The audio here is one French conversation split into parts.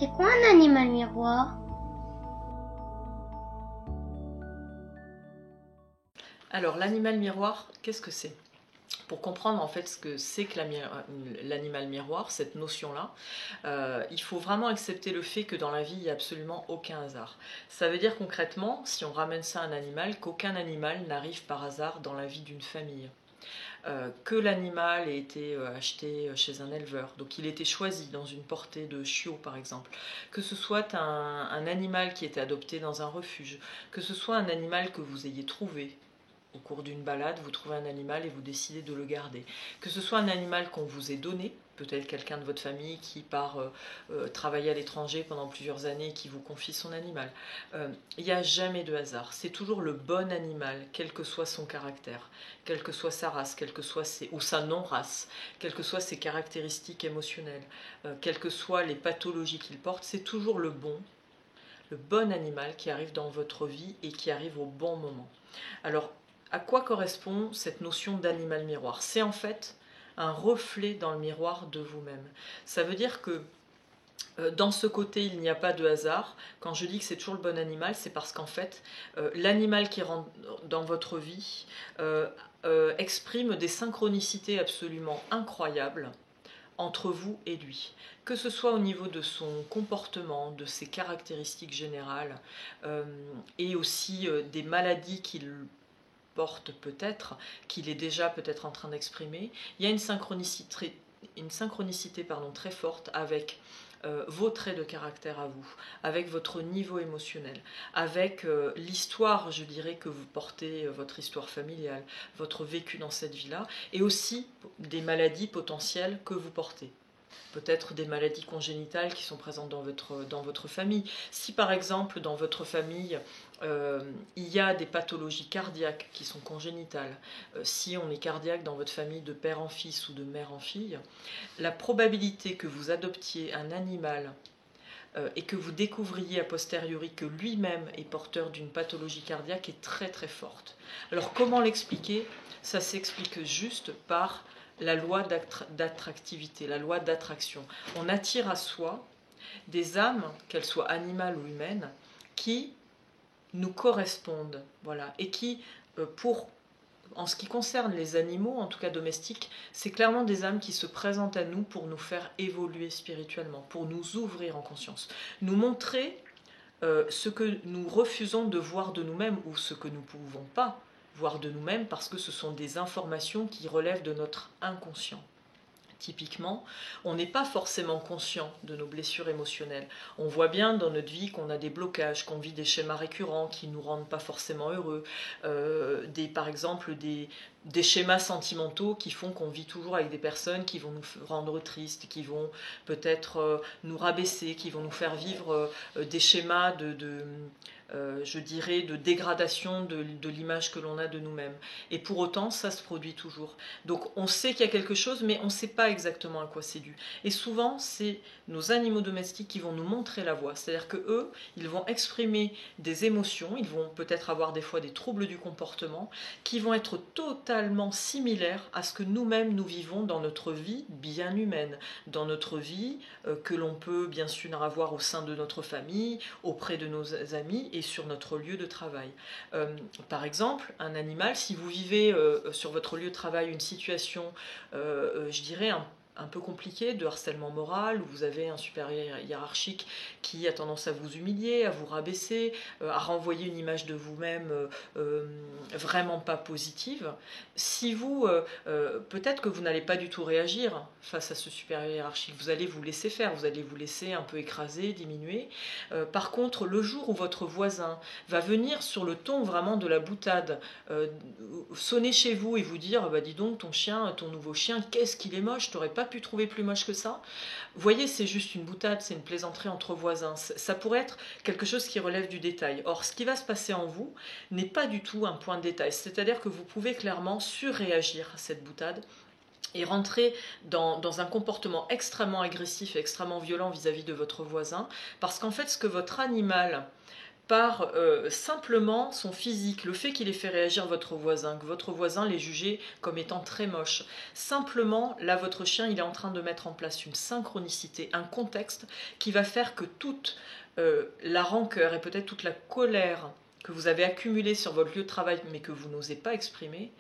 C'est quoi un animal miroir? Alors, l'animal miroir, qu'est-ce que c'est? Pour comprendre en fait ce que c'est que l'animal miroir, cette notion-là, il faut vraiment accepter le fait que dans la vie, il n'y a absolument aucun hasard. Ça veut dire concrètement, si on ramène ça à un animal, qu'aucun animal n'arrive par hasard dans la vie d'une famille. Que l'animal ait été acheté chez un éleveur, donc il était choisi dans une portée de chiots par exemple, que ce soit un animal qui était adopté dans un refuge, que ce soit un animal que vous ayez trouvé au cours d'une balade, vous trouvez un animal et vous décidez de le garder. Que ce soit un animal qu'on vous ait donné, peut-être quelqu'un de votre famille qui part travailler à l'étranger pendant plusieurs années et qui vous confie son animal. Il n'y a jamais de hasard. C'est toujours le bon animal, quel que soit son caractère, quelle que soit sa race, quelle que soit ou sa non-race, quelles que soient ses caractéristiques émotionnelles, quelles que soient les pathologies qu'il porte, c'est toujours le bon animal qui arrive dans votre vie et qui arrive au bon moment. Alors, à quoi correspond cette notion d'animal miroir? C'est en fait un reflet dans le miroir de vous-même. Ça veut dire que dans ce côté, il n'y a pas de hasard. Quand je dis que c'est toujours le bon animal, c'est parce qu'en fait, l'animal qui rentre dans votre vie exprime des synchronicités absolument incroyables entre vous et lui, que ce soit au niveau de son comportement, de ses caractéristiques générales, et aussi des maladies qu'il porte peut-être, qu'il est déjà peut-être en train d'exprimer. Il y a une synchronicité très forte avec vos traits de caractère à vous, avec votre niveau émotionnel, avec l'histoire, je dirais, que vous portez, votre histoire familiale, votre vécu dans cette vie-là, et aussi des maladies potentielles que vous portez. Peut-être des maladies congénitales qui sont présentes dans votre famille. Si par exemple dans votre famille il y a des pathologies cardiaques qui sont congénitales, si on est cardiaque dans votre famille de père en fils ou de mère en fille, la probabilité que vous adoptiez un animal et que vous découvriez a posteriori que lui-même est porteur d'une pathologie cardiaque est très très forte. Alors comment l'expliquer? Ça s'explique juste par la loi d'attractivité, la loi d'attraction. On attire à soi des âmes, qu'elles soient animales ou humaines, qui nous correspondent, voilà, et qui, en ce qui concerne les animaux, en tout cas domestiques, c'est clairement des âmes qui se présentent à nous pour nous faire évoluer spirituellement, pour nous ouvrir en conscience, nous montrer ce que nous refusons de voir de nous-mêmes ou ce que nous ne pouvons pas voir de nous-mêmes parce que ce sont des informations qui relèvent de notre inconscient. Typiquement, on n'est pas forcément conscient de nos blessures émotionnelles. On voit bien dans notre vie qu'on a des blocages, qu'on vit des schémas récurrents qui ne nous rendent pas forcément heureux. Par exemple, des schémas sentimentaux qui font qu'on vit toujours avec des personnes qui vont nous rendre tristes, qui vont peut-être nous rabaisser, qui vont nous faire vivre des schémas je dirais, de dégradation de l'image que l'on a de nous-mêmes. Et pour autant, ça se produit toujours. Donc on sait qu'il y a quelque chose, mais on ne sait pas exactement à quoi c'est dû. Et souvent, c'est nos animaux domestiques qui vont nous montrer la voie. C'est-à-dire qu'eux, ils vont exprimer des émotions, ils vont peut-être avoir des fois des troubles du comportement, qui vont être totalement similaires à ce que nous-mêmes nous vivons dans notre vie bien humaine, dans notre vie que l'on peut bien sûr avoir au sein de notre famille, auprès de nos amis et sur notre lieu de travail. Par exemple, un animal, si vous vivez sur votre lieu de travail une situation, je dirais, un peu compliqué de harcèlement moral, où vous avez un supérieur hiérarchique qui a tendance à vous humilier, à vous rabaisser, à renvoyer une image de vous-même vraiment pas positive. Si vous, peut-être que vous n'allez pas du tout réagir face à ce supérieur hiérarchique, vous allez vous laisser faire, vous allez vous laisser un peu écraser, diminuer. Par contre, le jour où votre voisin va venir sur le ton vraiment de la boutade, sonner chez vous et vous dire bah, dis donc ton chien, ton nouveau chien, qu'est-ce qu'il est moche, t'aurais pas pu trouver plus moche que ça. Vous voyez, c'est juste une boutade, c'est une plaisanterie entre voisins. Ça pourrait être quelque chose qui relève du détail. Or, ce qui va se passer en vous n'est pas du tout un point de détail. C'est-à-dire que vous pouvez clairement surréagir à cette boutade et rentrer dans un comportement extrêmement agressif et extrêmement violent vis-à-vis de votre voisin, parce qu'en fait, ce que votre animal par simplement son physique, le fait qu'il ait fait réagir votre voisin, que votre voisin l'ait jugé comme étant très moche. Simplement, là, votre chien, il est en train de mettre en place une synchronicité, un contexte qui va faire que toute la rancœur et peut-être toute la colère que vous avez accumulée sur votre lieu de travail, mais que vous n'osez pas exprimer,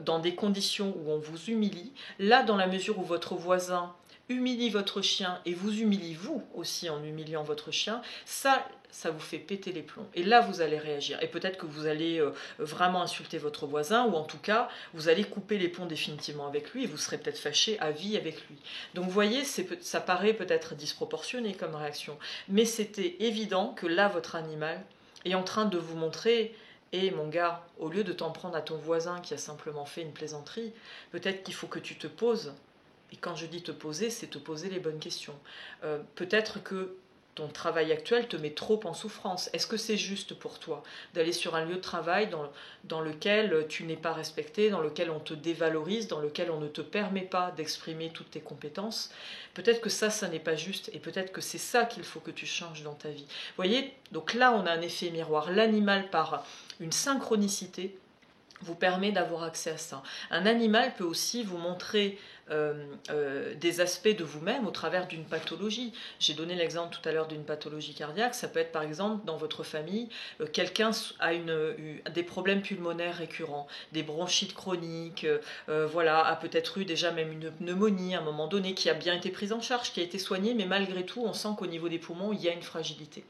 dans des conditions où on vous humilie, là, dans la mesure où votre voisin humilie votre chien et vous humilie vous aussi en humiliant votre chien, ça vous fait péter les plombs. Et là, vous allez réagir. Et peut-être que vous allez vraiment insulter votre voisin, ou en tout cas, vous allez couper les ponts définitivement avec lui, et vous serez peut-être fâché à vie avec lui. Donc, vous voyez, ça paraît peut-être disproportionné comme réaction, mais c'était évident que là, votre animal est en train de vous montrer: et mon gars, au lieu de t'en prendre à ton voisin qui a simplement fait une plaisanterie, peut-être qu'il faut que tu te poses. Et quand je dis te poser, c'est te poser les bonnes questions. Peut-être que ton travail actuel te met trop en souffrance. Est-ce que c'est juste pour toi d'aller sur un lieu de travail dans lequel tu n'es pas respecté, dans lequel on te dévalorise, dans lequel on ne te permet pas d'exprimer toutes tes compétences? Peut-être que ça n'est pas juste, et peut-être que c'est ça qu'il faut que tu changes dans ta vie. Vous voyez, donc là, on a un effet miroir. L'animal, par une synchronicité, vous permet d'avoir accès à ça. Un animal peut aussi vous montrer des aspects de vous-même au travers d'une pathologie. J'ai donné l'exemple tout à l'heure d'une pathologie cardiaque. Ça peut être par exemple dans votre famille, quelqu'un a des problèmes pulmonaires récurrents, des bronchites chroniques, voilà, a peut-être eu déjà même une pneumonie à un moment donné qui a bien été prise en charge, qui a été soignée, mais malgré tout, on sent qu'au niveau des poumons, il y a une fragilité.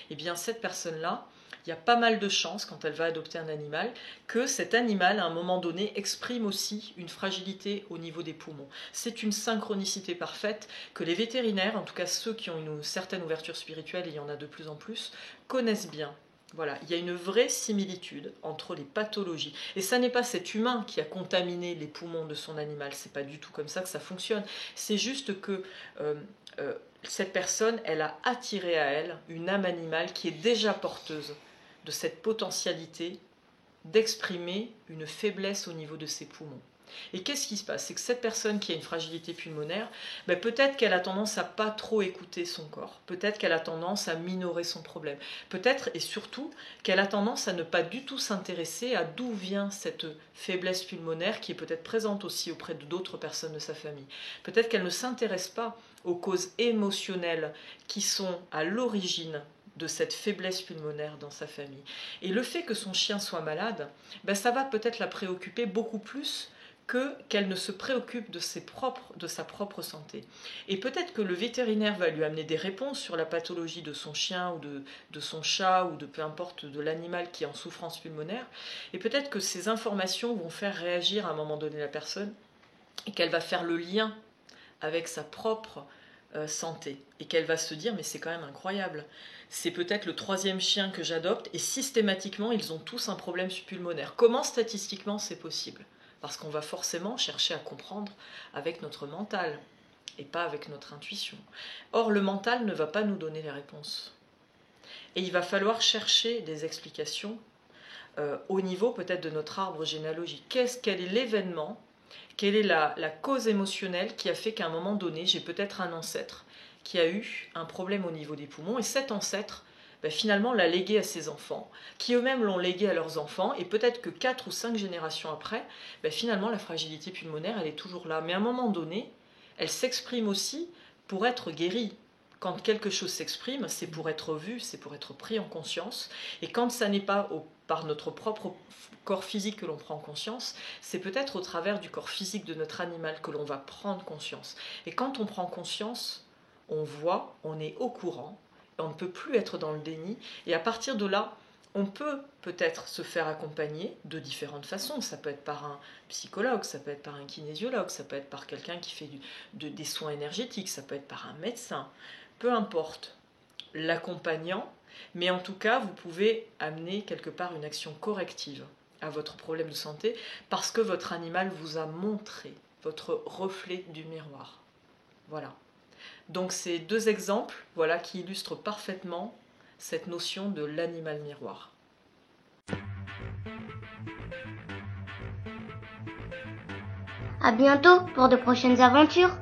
Et bien cette personne-là, il y a pas mal de chances, quand elle va adopter un animal, que cet animal, à un moment donné, exprime aussi une fragilité au niveau des poumons. C'est une synchronicité parfaite que les vétérinaires, en tout cas ceux qui ont une certaine ouverture spirituelle, et il y en a de plus en plus, connaissent bien. Voilà, il y a une vraie similitude entre les pathologies. Et ça n'est pas cet humain qui a contaminé les poumons de son animal, c'est pas du tout comme ça que ça fonctionne. C'est juste que cette personne, elle a attiré à elle une âme animale qui est déjà porteuse de cette potentialité d'exprimer une faiblesse au niveau de ses poumons. Et qu'est-ce qui se passe? C'est que cette personne qui a une fragilité pulmonaire, peut-être qu'elle a tendance à pas trop écouter son corps, peut-être qu'elle a tendance à minorer son problème, peut-être et surtout qu'elle a tendance à ne pas du tout s'intéresser à d'où vient cette faiblesse pulmonaire qui est peut-être présente aussi auprès d'autres personnes de sa famille. Peut-être qu'elle ne s'intéresse pas aux causes émotionnelles qui sont à l'origine de cette faiblesse pulmonaire dans sa famille. Et le fait que son chien soit malade, ça va peut-être la préoccuper beaucoup plus qu'elle ne se préoccupe de sa propre santé. Et peut-être que le vétérinaire va lui amener des réponses sur la pathologie de son chien ou de son chat ou de peu importe de l'animal qui est en souffrance pulmonaire. Et peut-être que ces informations vont faire réagir à un moment donné la personne et qu'elle va faire le lien avec sa propre santé et qu'elle va se dire: mais c'est quand même incroyable, c'est peut-être le 3e chien que j'adopte et systématiquement ils ont tous un problème pulmonaire. Comment statistiquement c'est possible? Parce qu'on va forcément chercher à comprendre avec notre mental et pas avec notre intuition. Or le mental ne va pas nous donner les réponses et il va falloir chercher des explications au niveau peut-être de notre arbre généalogique. Quel est l'événement, quelle est la cause émotionnelle qui a fait qu'à un moment donné, j'ai peut-être un ancêtre qui a eu un problème au niveau des poumons, et cet ancêtre, finalement, l'a légué à ses enfants, qui eux-mêmes l'ont légué à leurs enfants, et peut-être que 4 ou 5 générations après, finalement, la fragilité pulmonaire, elle est toujours là. Mais à un moment donné, elle s'exprime aussi pour être guérie. Quand quelque chose s'exprime, c'est pour être vu, c'est pour être pris en conscience. Et quand ça n'est pas par notre propre corps physique que l'on prend conscience, c'est peut-être au travers du corps physique de notre animal que l'on va prendre conscience. Et quand on prend conscience, on voit, on est au courant, et on ne peut plus être dans le déni. Et à partir de là, on peut peut-être se faire accompagner de différentes façons. Ça peut être par un psychologue, ça peut être par un kinésiologue, ça peut être par quelqu'un qui fait des soins énergétiques, ça peut être par un médecin. Peu importe l'accompagnant, mais en tout cas, vous pouvez amener quelque part une action corrective à votre problème de santé parce que votre animal vous a montré votre reflet du miroir. Voilà. Donc ces 2 exemples, voilà, qui illustrent parfaitement cette notion de l'animal miroir. À bientôt pour de prochaines aventures.